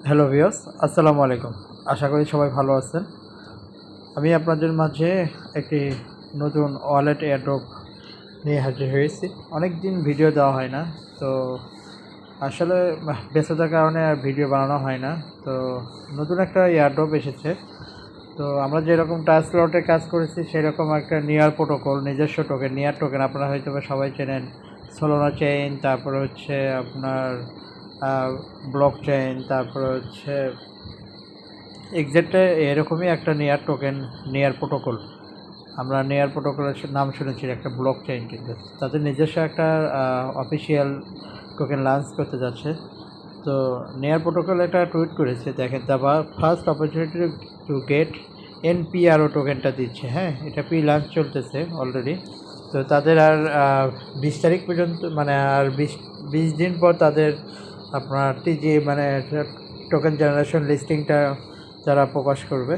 Hello viewers, আসসালামু আলাইকুম। আশা করি সবাই ভালো আছেন। আমি আপনাদের মাঝে একটি নতুন ওয়ালেট এয়ারড্রপ নিয়ে হাজির হয়েছি। অনেক দিন ভিডিও দেওয়া হয় না, তো আসলে ব্যস্ততার কারণে আর ভিডিও বানানো হয় না। তো নতুন একটা এয়ারড্রপ এসেছে। তো আমরা যেরকম টাস্ক স্লটে কাজ করেছি সেরকম একটা নিয়ার প্রোটোকল, নিজস্ব টোকেন, নিয়ার টোকেন আপনারা হয়তো বা সবাই চেনেন। সোলোনা চেইন, তারপরে হচ্ছে আপনার ব্লক চেইন, তারপরে হচ্ছে এক্সাক্টলি এরকমই একটা নেয়ার টোকেন, নেয়ার প্রোটোকল। আমরা নেয়ার প্রোটোকলের নাম শুনেছি, একটা ব্লক চেইন, কিন্তু তাদের নিজস্ব একটা অফিসিয়াল টোকেন লঞ্চ করতে যাচ্ছে। তো নেয়ার প্রোটোকল একটা টুইট করেছে, দেখেন the first opportunity to get এনপিআরও টোকেনটা দিচ্ছে। হ্যাঁ, এটা প্রি লঞ্চ চলতেছে অলরেডি। তো তাদের আর 20 তারিখ পর্যন্ত, মানে আর বিশ দিন পর তাদের আপনার টিজি মানে টোকেন জেনারেশন লিস্টিংটা যারা প্রকাশ করবে।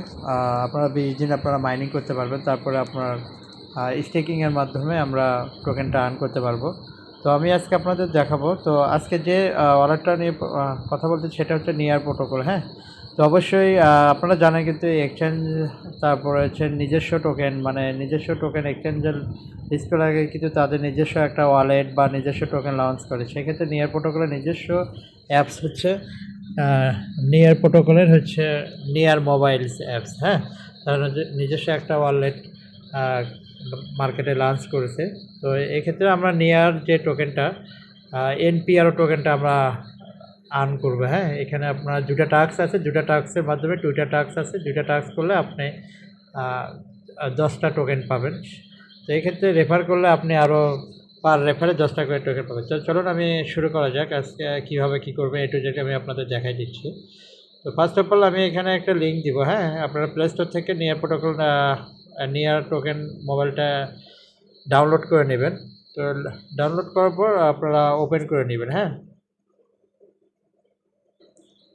আপনারা 20 দিন আপনারা মাইনিং করতে পারবেন, তারপরে আপনার স্টেকিংয়ের মাধ্যমে আমরা টোকেনটা আর্ন করতে পারবো। তো আমি আজকে আপনাদের দেখাবো। তো আজকে যে ওয়ালেটটা নিয়ে কথা বলতে, সেটা হচ্ছে নিয়ার প্রোটোকল। হ্যাঁ, তো অবশ্যই আপনারা জানেন কিন্তু এক্সচেঞ্জ, তারপরে হচ্ছে নিজস্ব টোকেন, মানে নিজস্ব টোকেন এক্সচেঞ্জের লিস্ট করার আগে কিন্তু তাদের নিজস্ব একটা ওয়ালেট বা নিজস্ব টোকেন লঞ্চ করে। সেক্ষেত্রে নিয়ার প্রোটোকলের নিজস্ব অ্যাপস হচ্ছে নিয়ার প্রোটোকলের হচ্ছে নিয়ার মোবাইলস অ্যাপস। হ্যাঁ, তারা নিজস্ব একটা ওয়ালেট মার্কেটে লঞ্চ করেছে। তো এক্ষেত্রে আমরা নিয়ার যে টোকেনটা, এনপিআরও টোকেনটা আমরা আর্ন করবো। হ্যাঁ, এখানে আপনার দুটা টাস্ক আছে, দুটা টাস্কের মাধ্যমে, দুইটা টাস্ক আছে, দুইটা টাস্ক করলে আপনি 10টা টোকেন পাবেন। তো এক্ষেত্রে রেফার করলে আপনি আরও পার রেফারে 10টা করে টোকেন পাবেন। তো চলুন আমি শুরু করা যাক। আজকে কীভাবে কী করবে এ টু জেড আমি আপনাদের দেখাই দিচ্ছি। তো ফার্স্ট অফ অল আমি এখানে একটা লিঙ্ক দিব। হ্যাঁ, আপনারা প্লে স্টোর থেকে নিয়ার প্রোটোকল, নিয়ার টোকেন মোবাইলটা ডাউনলোড করে নেবেন। তো ডাউনলোড করার পর আপনারা ওপেন করে নেবেন। হ্যাঁ,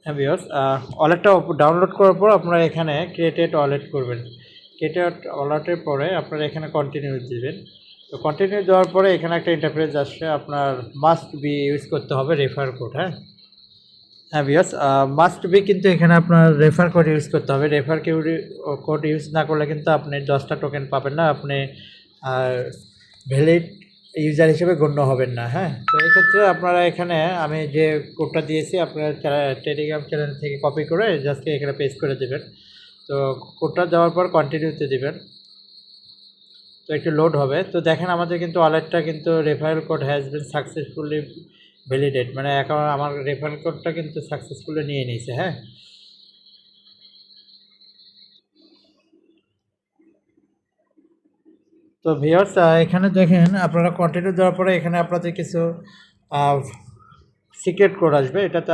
হ্যাঁ ভিউয়ার্স, ওয়ালেটটা ডাউনলোড করার পর আপনারা এখানে ক্রিয়েটেড ওয়ালেট করবেন। ক্রিয়েটেড ওয়ালেটের পরে আপনারা এখানে কন্টিনিউ দিবেন। তো কন্টিনিউ দেওয়ার পরে এখানে একটা ইন্টারফেস আসছে, আপনার মাস্ট বি ইউজ করতে হবে রেফার কোড। হ্যাঁ, হ্যাঁ ভিউয়ার্স, মাস্ট বি কিন্তু এখানে আপনার রেফার কোড ইউজ করতে হবে। রেফার কোড ইউজ না করলে কিন্তু আপনি 10টা টোকেন পাবেন না, আপনি ভ্যালিড ইউজার হিসেবে গণ্য হবেন না। হ্যাঁ, তো এক্ষেত্রে আপনারা এখানে আমি যে কোডটা দিয়েছি আপনারা টেলিগ্রাম চ্যানেল থেকে কপি করে জাস্ট এখানে পেস্ট করে দেবেন। তো কোডটা দেওয়ার পর কন্টিনিউতে দেবেন। তো একটু লোড হবে। তো দেখেন আমাদের কিন্তু ওয়ালেটটা কিন্তু referral code has been successfully validate, মানে এখন আমার রেফারেল কোডটা কিন্তু সাকসেসফুলি নিয়ে নিয়েছে। হ্যাঁ, তো ভিউয়ার্স, এখানে দেখেন আপনারা কন্টিনিউ দেওয়ার পরে এখানে আপনাদের কিছু সিক্রেট কোড আসবে। এটাতে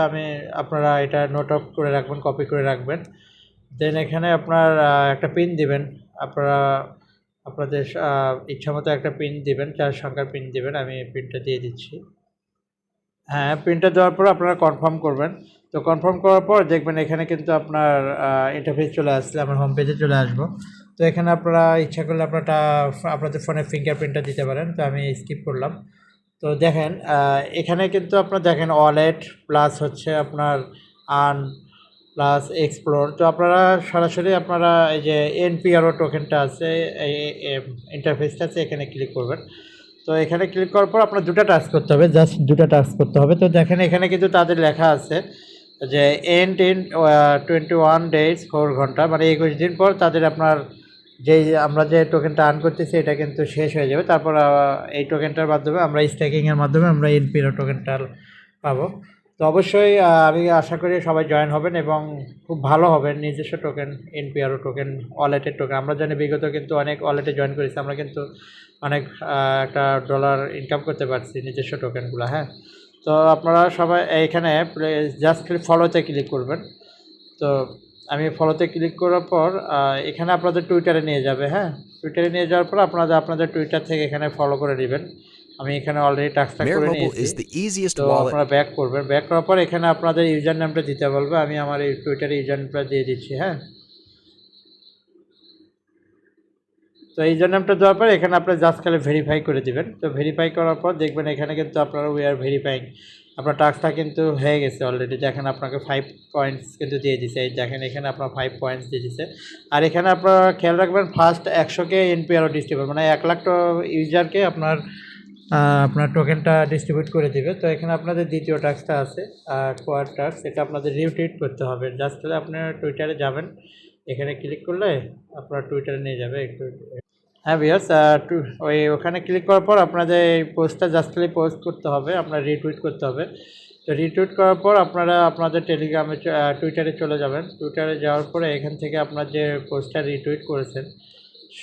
আপনারা এটা নোট অফ করে রাখবেন, কপি করে রাখবেন। দেন এখানে আপনার একটা পিন দিবেন। আপনারা আপনাদের ইচ্ছামতো একটা পিন দিবেন, 4 সংখ্যার পিন দিবেন। আমি পিনটা দিয়ে দিচ্ছি। হ্যাঁ, পিনটা দেওয়ার পর আপনারা কনফার্ম করবেন। তো কনফার্ম করার পর দেখবেন এখানে কিন্তু আপনার ইন্টারফেস চলে আসলে আমরা হোম পেজে চলে আসবো। তো এখানে আপনারা ইচ্ছা করলে আপনারা আপনাদের ফোনে ফিঙ্গারপ্রিন্টটা দিতে পারেন। তো আমি স্কিপ করলাম। তো দেখেন এখানে কিন্তু আপনার দেখেন ওয়ালেট প্লাস হচ্ছে আপনার আর্ন প্লাস এক্সপ্লোর। তো আপনারা সরাসরি আপনারা এই যে এনপিআরও টোকেনটা আছে, এই ইন্টারফেসটা আছে, এখানে ক্লিক করবেন। তো এখানে ক্লিক করার পর আপনার দুটা টাস্ক করতে হবে, জাস্ট দুটা টাস্ক করতে হবে। তো দেখেন এখানে কিন্তু তাদের লেখা আছে যে এন্ড ইন 21 ডেজ 4 ঘন্টা, মানে 21 দিন পর তাদের আপনার যেই আমরা যে টোকেনটা আর্ন করতেছি এটা কিন্তু শেষ হয়ে যাবে। তারপর এই টোকেনটার মাধ্যমে আমরা স্টেকিংয়ের মাধ্যমে আমরা এনপিআর টোকেনটা পাবো। তো অবশ্যই আমি আশা করি সবাই জয়েন হবেন এবং খুব ভালো হবে। নিজস্ব টোকেন, এনপিআরও টোকেন, ওয়ালেটের টোকেন, আমরা জানি বিগত কিন্তু অনেক ওয়ালেটে জয়েন করেছি, আমরা কিন্তু অনেক একটা ডলার ইনকাম করতে পারছি নিজস্ব টোকেনগুলো। হ্যাঁ, তো আপনারা সবাই এইখানে জাস্ট ফলোতে ক্লিক করবেন। তো আমি ফলোতে ক্লিক করার পর এখানে আপনাদের টুইটারে নিয়ে যাবে। হ্যাঁ, টুইটারে নিয়ে যাওয়ার পর আপনাদের টুইটার থেকে এখানে ফলো করে নেবেন। আমি এখানে অলরেডি টাস্কটা Merit করে Mobile নিয়েছি। is the easiest তো wallet. আপনারা ব্যাক করবেন। ব্যাক করার পর এখানে আপনাদের ইউজার নামটা দিতে বলবে। আমি আমার এই টুইটারে ইউজার নামটা দিয়ে দিচ্ছি। হ্যাঁ, তো ইউজার নামটা দেওয়ার পর এখানে আপনারা জাস্ট খালি ভেরিফাই করে দিবেন। তো ভেরিফাই করার পর দেখবেন এখানে কিন্তু আপনারা উই আর ভেরিফাইং, আপনার টাস্কটা কিন্তু হয়ে গেছে অলরেডি। দেখেন আপনাকে 5 পয়েন্টস কিন্তু দিয়ে দিছে। এই দেখেন এখানে আপনার 5 পয়েন্টস দিয়ে দিছে। আর এখানে আপনারা খেয়াল রাখবেন ফার্স্ট 100 কে এনপিআরও ডিস্ট্রিবিউট মানে 1 লাখ ইউজারকে আপনার টোকেনটা ডিস্ট্রিবিউট করে দিবে। তো এখানে আপনাদের দ্বিতীয় টাস্কটা আছে কোয়াড টাস্ক, এটা আপনাদের রিটুইট করতে হবে। জাস্ট হলে আপনার টুইটারে যাবেন, এখানে ক্লিক করলে আপনার টুইটারে নিয়ে যাবে একটু। হ্যাঁ ভিউয়ার্স, ওখানে ক্লিক করার পর আপনাদের এই পোস্টটা জাস্ট খালি পোস্ট করতে হবে, আপনার রিটুইট করতে হবে। তো রিটুইট করার পর আপনারা আপনাদের টেলিগ্রামে টুইটারে চলে যাবেন। টুইটারে যাওয়ার পরে এখান থেকে আপনার যে পোস্টটা রিটুইট করেছেন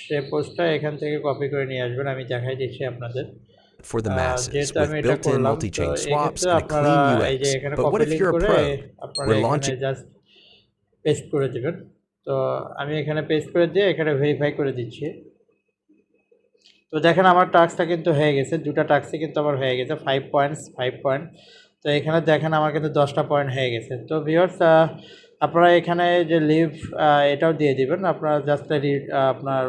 সেই পোস্টটা এখান থেকে কপি করে নিয়ে আসবেন। আমি দেখাই দিচ্ছি আপনাদের। for the masses যেহেতু with আমি এটা built-in করলাম, তো multi-chain swaps এক্ষেত্রে and a আপনারা clean এই যে UX. এখানে But what copy if link you're a করে pro? আপনারা We're এখানে launching জাস্ট পেস্ট করে দেবেন। তো আমি এখানে পেস্ট করে দিয়ে এখানে ভেরিফাই করে দিচ্ছি। তো দেখেন আমার টাস্কটা কিন্তু হয়ে গেছে, দুটো টাস্কই কিন্তু আমার হয়ে গেছে 5 পয়েন্টস 5 পয়েন্ট। তো এখানে দেখেন আমার কিন্তু 10টা পয়েন্ট হয়ে গেছে। তো ভিউয়ার্স, আপনারা এখানে যে লিভ এটাও দিয়ে দিবেন। আপনারা জাস্ট আপনার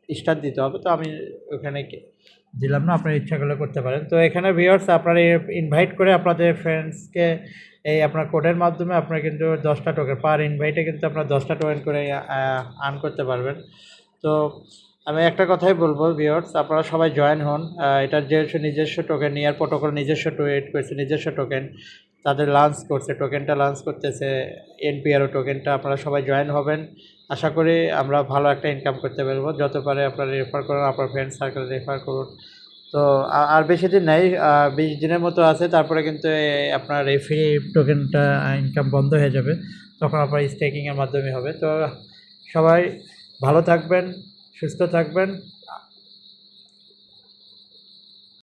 স্টার দিতে হবে। তো আমি ওখানে দিলাম না, আপনার ইচ্ছা করলে করতে পারেন। তো এখানে ভিউয়ার্স আপনারা ইনভাইট করে আপনাদের ফ্রেন্ডসকে এই আপনার কোডের মাধ্যমে আপনারা কিন্তু 10টা টোকেন পার ইনভাইটে কিন্তু আপনার 10টা টোকেন করে আর্ন করতে পারবেন। তো আমি একটা কথাই বলবো ভিউয়ার্স, আপনারা সবাই জয়েন হন। এটার যেহেতু নিজস্ব টোকেন, নিয়ার প্রোটোকল নিজস্ব টুইট করেছে, নিজস্ব টোকেন তাদের লঞ্চ করছে, টোকেনটা লঞ্চ করতেছে এনপিআরও টোকেনটা। আপনারা সবাই জয়েন হবেন, আশা করি আমরা ভালো একটা ইনকাম করতে পারবো। যত পারে আপনারা রেফার করুন, আপনার ফ্রেন্ড সার্কেল রেফার করুন। তো আর বেশি দিন নেই, 20 দিনের মতো আছে, তারপরে কিন্তু আপনার এই ফ্রি টোকেনটা ইনকাম বন্ধ হয়ে যাবে, তখন আপনার স্টেকিংয়ের মাধ্যমে হবে। তো সবাই ভালো থাকবেন, সুস্থ থাকবেন।